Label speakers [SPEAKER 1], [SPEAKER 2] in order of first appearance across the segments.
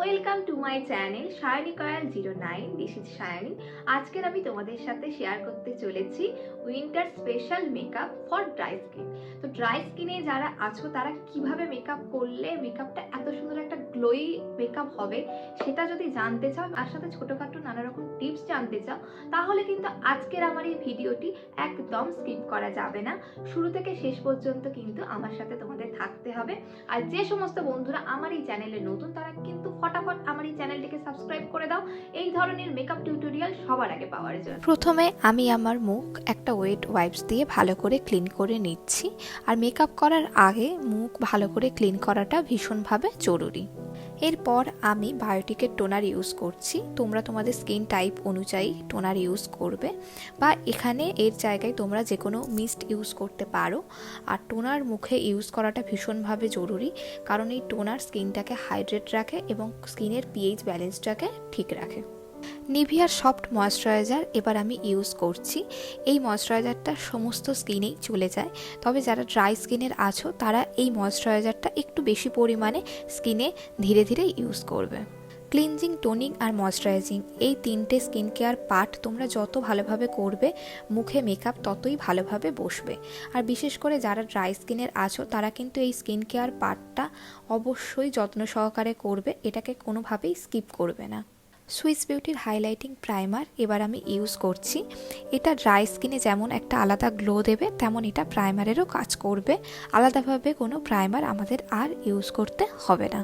[SPEAKER 1] Welcome to my channel Sayani Koyal 09। This is Sayani. আজকের আমি তোমাদের সাথে শেয়ার করতে চলেছি winter special makeup for dry skin. তো ড্রাই স্কিনে যারা আছো তারা কিভাবে মেকআপ করলে মেকআপটা এত সুন্দর একটা গ্লোই মেকআপ হবে সেটা যদি জানতে চাও, তার সাথে ছোটোখাটো নানা রকম টিপস জানতে চাও, তাহলে কিন্তু আজকের আমার এই ভিডিওটি একদম স্কিপ করা যাবে না। শুরু থেকে শেষ পর্যন্ত কিন্তু আমার সাথে তোমাদের থাকতে হবে। আর যে সমস্ত বন্ধুরা আমার এই চ্যানেলে নতুন তারা কিন্তু ফটাফট আমার এই চ্যানেলটিকে সাবস্ক্রাইব করে দাও এই ধরনের মেকআপ টিউটোরিয়াল সবার আগে পাওয়ার জন্য।
[SPEAKER 2] প্রথমে আমি আমার মুখ একটা ওয়েট ওয়াইপস দিয়ে ভালো করে ক্লিন করে নিচ্ছি। আর মেকআপ করার আগে মুখ ভালো করে ক্লিন করাটা ভীষণভাবে জরুরি। এরপর আমি বায়োটিকের টোনার ইউজ করছি। তোমরা তোমাদের স্কিন টাইপ অনুযায়ী টোনার ইউজ করবে, বা এখানে এর জায়গায় তোমরা যে কোনো মিস্ট ইউজ করতে পারো। আর টোনার মুখে ইউজ করাটা ভীষণভাবে জরুরি, কারণ এই টোনার স্কিনটাকে হাইড্রেট রাখে এবং স্কিনের পিএইচ ব্যালেন্সটাকে ঠিক রাখে। নিভিয়ার সফট ময়েশ্চারাইজার এবার আমি ইউজ করছি। এই ময়েশ্চারাইজারটা সমস্ত স্কিনেই চলে যায়, তবে যারা ড্রাই স্কিনের আছো তারা এই ময়েশ্চারাইজারটা একটু বেশি পরিমাণে স্কিনে ধীরে ধীরে ইউজ করবে। ক্লিনজিং, টোনিং আর ময়েশ্চারাইজিং এই তিনটে স্কিন কেয়ার পার্ট তোমরা যত ভালোভাবে করবে মুখে মেকআপ ততই ভালোভাবে বসবে। আর বিশেষ করে যারা ড্রাই স্কিনের আছো তারা কিন্তু এই স্কিন কেয়ার পার্টটা অবশ্যই যত্ন সহকারে করবে, এটাকে কোনোভাবেই স্কিপ করবে না। সুইস বিউটির হাইলাইটিং প্রাইমার এবার আমি ইউজ করছি। এটা ড্রাই স্কিনে যেমন একটা আলাদা গ্লো দেবে, তেমন এটা প্রাইমারেরও কাজ করবে। আলাদাভাবে কোনো প্রাইমার আমাদের আর ইউজ করতে হবে না।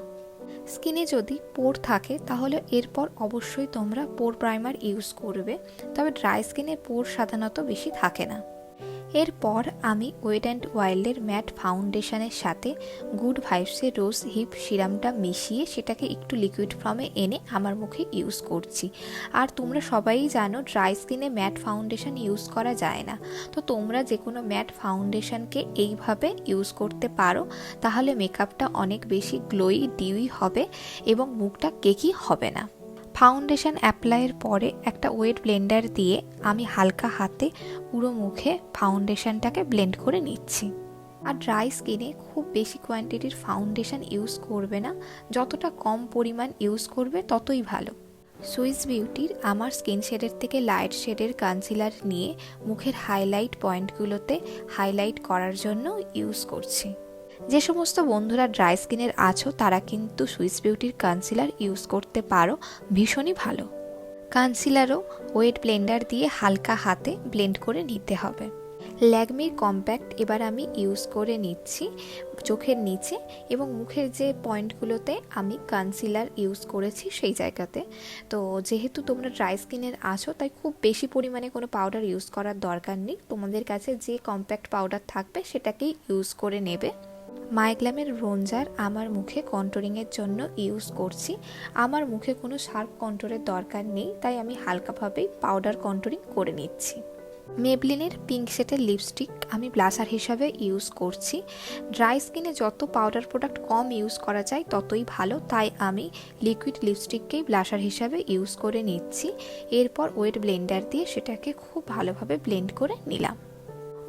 [SPEAKER 2] স্কিনে যদি পোর থাকে তাহলে এরপর অবশ্যই তোমরা পোর প্রাইমার ইউজ করবে, তবে ড্রাই স্কিনে পোর সাধারণত বেশি থাকে না। এরপর আমি ওয়েট অ্যান্ড ওয়াইল্ডের ম্যাট ফাউন্ডেশনের সাথে গুড ভাইবসের রোজ হিপ সিরামটা মিশিয়ে সেটাকে একটু লিকুইড ফর্মে এনে আমার মুখে ইউজ করছি। আর তোমরা সবাই জানো ড্রাই স্কিনে ম্যাট ফাউন্ডেশন ইউজ করা যায় না, তো তোমরা যে কোনো ম্যাট ফাউন্ডেশনকে এইভাবে ইউজ করতে পারো, তাহলে মেকআপটা অনেক বেশি গ্লোই ডিউই হবে এবং মুখটা কেকি হবে না। ফাউন্ডেশন অ্যাপ্লাইয়ের পরে একটা ওয়েট ব্লেন্ডার দিয়ে আমি হালকা হাতে পুরো মুখে ফাউন্ডেশনটাকে ব্লেন্ড করে নিচ্ছি। আর ড্রাই স্কিনে খুব বেশি কোয়ান্টিটির ফাউন্ডেশন ইউজ করবে না, যতটা কম পরিমাণ ইউজ করবে ততই ভালো। সুইস বিউটির আমার স্কিন শেডের থেকে লাইট শেডের কনসিলার নিয়ে মুখের হাইলাইট পয়েন্টগুলোতে হাইলাইট করার জন্য ইউজ করছি। যে সমস্ত বন্ধুরা ড্রাই স্কিনের আছো তারা কিন্তু সুইস বিউটির কনসিলার ইউজ করতে পারো, ভীষণই ভালো। কনসিলারও ওয়েট ব্লেন্ডার দিয়ে হালকা হাতে ব্লেন্ড করে নিতে হবে। ল্যাকমির কম্প্যাক্ট এবার আমি ইউজ করে নিচ্ছি চোখের নিচে এবং মুখের যে পয়েন্টগুলোতে আমি কনসিলার ইউজ করেছি সেই জায়গাতে। তো যেহেতু তোমরা ড্রাই স্কিনের আছো তাই খুব বেশি পরিমাণে কোনো পাউডার ইউজ করার দরকার নেই, তোমাদের কাছে যে কম্প্যাক্ট পাউডার থাকবে সেটাকেই ইউজ করে নেবে। মাইগ্ল্যামের ব্রোঞ্জার আমার মুখে কন্ট্রোলিংয়ের জন্য ইউজ করছি। আমার মুখে কোনো শার্প কন্ট্রোলের দরকার নেই, তাই আমি হালকাভাবেই পাউডার কন্ট্রোলিং করে নিচ্ছি। মেবলিনের পিঙ্ক শেডের লিপস্টিক আমি ব্লাশার হিসাবে ইউজ করছি। ড্রাই স্কিনে যত পাউডার প্রোডাক্ট কম ইউজ করা যায় ততই ভালো, তাই আমি লিকুইড লিপস্টিককেই ব্লাশার হিসাবে ইউজ করে নিচ্ছি। এরপর ওয়েট ব্লেন্ডার দিয়ে সেটাকে খুব ভালোভাবে ব্লেন্ড করে নিলাম।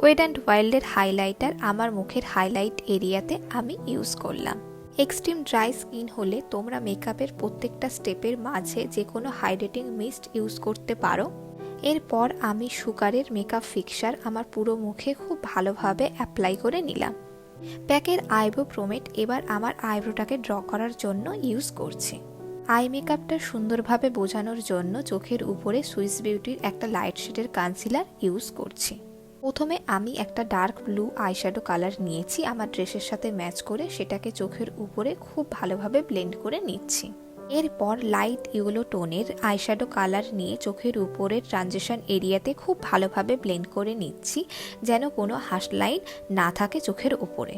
[SPEAKER 2] ওয়েট অ্যান্ড ওয়াইল্ডের হাইলাইটার আমার মুখের হাইলাইট এরিয়াতে আমি ইউজ করলাম। এক্সট্রিম ড্রাই স্কিন হলে তোমরা মেকআপের প্রত্যেকটা স্টেপের মাঝে যে কোনো হাইড্রেটিং মিস্ট ইউজ করতে পারো। এরপর আমি সুগারের মেকআপ ফিক্সার আমার পুরো মুখে খুব ভালোভাবে অ্যাপ্লাই করে নিলাম। প্যাকের আইব্রো প্রোমেট এবার আমার আইব্রোটাকে ড্র করার জন্য ইউজ করছি। আই মেকআপটা সুন্দরভাবে বোঝানোর জন্য চোখের উপরে সুইস বিউটির একটা লাইট শেডের কনসিলার ইউজ করছি। প্রথমে আমি একটা ডার্ক ব্লু আইশ্যাডো কালার নিয়েছি আমার ড্রেসের সাথে ম্যাচ করে, সেটাকে চোখের উপরে খুব ভালোভাবে ব্লেন্ড করে নিচ্ছি। এরপর লাইট ইয়েলো টোনের আইশ্যাডো কালার নিয়ে চোখের উপরে ট্রানজিশন এরিয়াতে খুব ভালোভাবে ব্লেন্ড করে নিচ্ছি, যেন কোনো হার্শ লাইন না থাকে চোখের উপরে।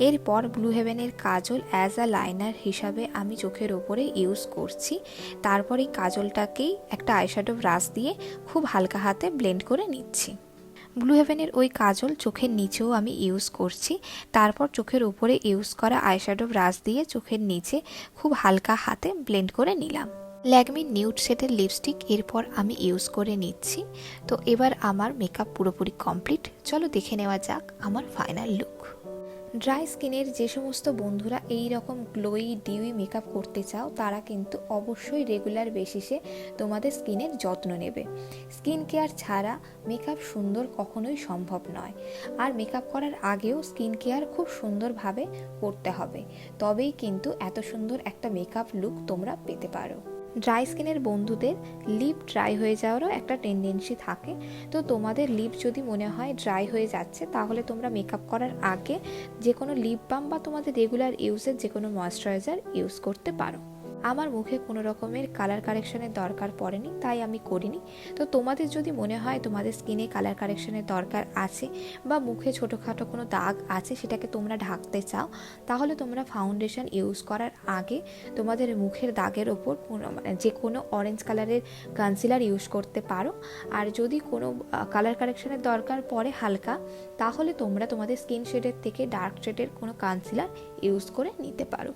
[SPEAKER 2] এরপর ব্লু হেভেনের কাজল অ্যাজ আ লাইনার হিসাবে আমি চোখের ওপরে ইউজ করছি। তারপর এই কাজলটাকেই একটা আইশ্যাডো ব্রাশ দিয়ে খুব হালকা হাতে ব্লেন্ড করে নিচ্ছি। ব্লু হেভেনের ওই কাজল চোখের নিচেও আমি ইউজ করছি। তারপর চোখের উপরে ইউজ করা আইশ্যাডো ব্রাশ দিয়ে চোখের নিচে খুব হালকা হাতে ব্লেন্ড করে নিলাম। ল্যাকমি নিউড শেডের লিপস্টিক এরপর আমি ইউজ করে নিচ্ছি। তো এবার আমার মেকআপ পুরোপুরি কমপ্লিট। চলো দেখে নেওয়া যাক আমার ফাইনাল লুক। ড্রাই স্কিনের যে সমস্ত বন্ধুরা এই রকম গ্লোই ডিউই মেকআপ করতে চাও তারা কিন্তু অবশ্যই রেগুলার বেসিসে তোমাদের স্কিনের যত্ন নেবে। স্কিন কেয়ার ছাড়া মেকআপ সুন্দর কখনোই সম্ভব নয়, আর মেকআপ করার আগেও স্কিন কেয়ার খুব সুন্দরভাবে করতে হবে, তবেই কিন্তু এত সুন্দর একটা মেকআপ লুক তোমরা পেতে পারো। ড্রাই স্কিনের বন্ধুদের লিপ ড্রাই হয়ে যাওয়ারও একটা টেন্ডেন্সি থাকে, তো তোমাদের লিপ যদি মনে হয় ড্রাই হয়ে যাচ্ছে তাহলে তোমরা মেকআপ করার আগে যে কোনো লিপ বাম বা তোমাদের রেগুলার ইউজের যে কোনো ময়েশ্চারাইজার ইউজ করতে পারো। আমার মুখে কোনো রকমের কালার কারেকশনের দরকার পড়েনি, তাই আমি করিনি। তো তোমাদের যদি মনে হয় তোমাদের স্কিনে কালার কারেকশনের দরকার আছে বা মুখে ছোটোখাটো কোনো দাগ আছে সেটাকে তোমরা ঢাকতে চাও, তাহলে তোমরা ফাউন্ডেশন ইউজ করার আগে তোমাদের মুখের দাগের ওপর যে কোনো অরেঞ্জ কালারের কনসিলার ইউজ করতে পারো। আর যদি কোনো কালার কারেকশনের দরকার পড়ে হালকা, তাহলে তোমরা তোমাদের স্কিন শেডের থেকে ডার্ক শেডের কোনো কনসিলার ইউজ করে নিতে পারো।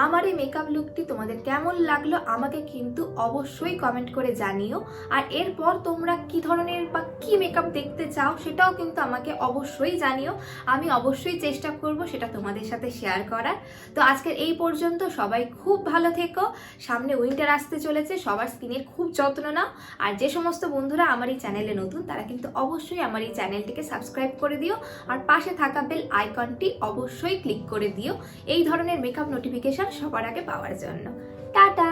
[SPEAKER 1] আমার এই মেকআপ লুকটি তোমাদের কেমন লাগলো আমাকে কিন্তু অবশ্যই কমেন্ট করে জানিও। আর এরপর তোমরা কি ধরনের বা কি মেকআপ দেখতে চাও সেটাও কিন্তু আমাকে অবশ্যই জানিও। আমি অবশ্যই চেষ্টা করব সেটা তোমাদের সাথে শেয়ার করার। তো আজকের এই পর্যন্ত, সবাই খুব ভালো থেকো। সামনে উইন্টার আসতে চলেছে, সবার স্কিনের খুব যত্ন নাও। আর যে সমস্ত বন্ধুরা আমার এই চ্যানেলে নতুন তারা কিন্তু অবশ্যই আমার এই চ্যানেলটিকে সাবস্ক্রাইব করে দিও, আর পাশে থাকা বেল আইকনটি অবশ্যই ক্লিক করে দিও এই ধরনের মেকআপ নোটিফিকেশন সবার আগে পাওয়ার জন্য। টাটা।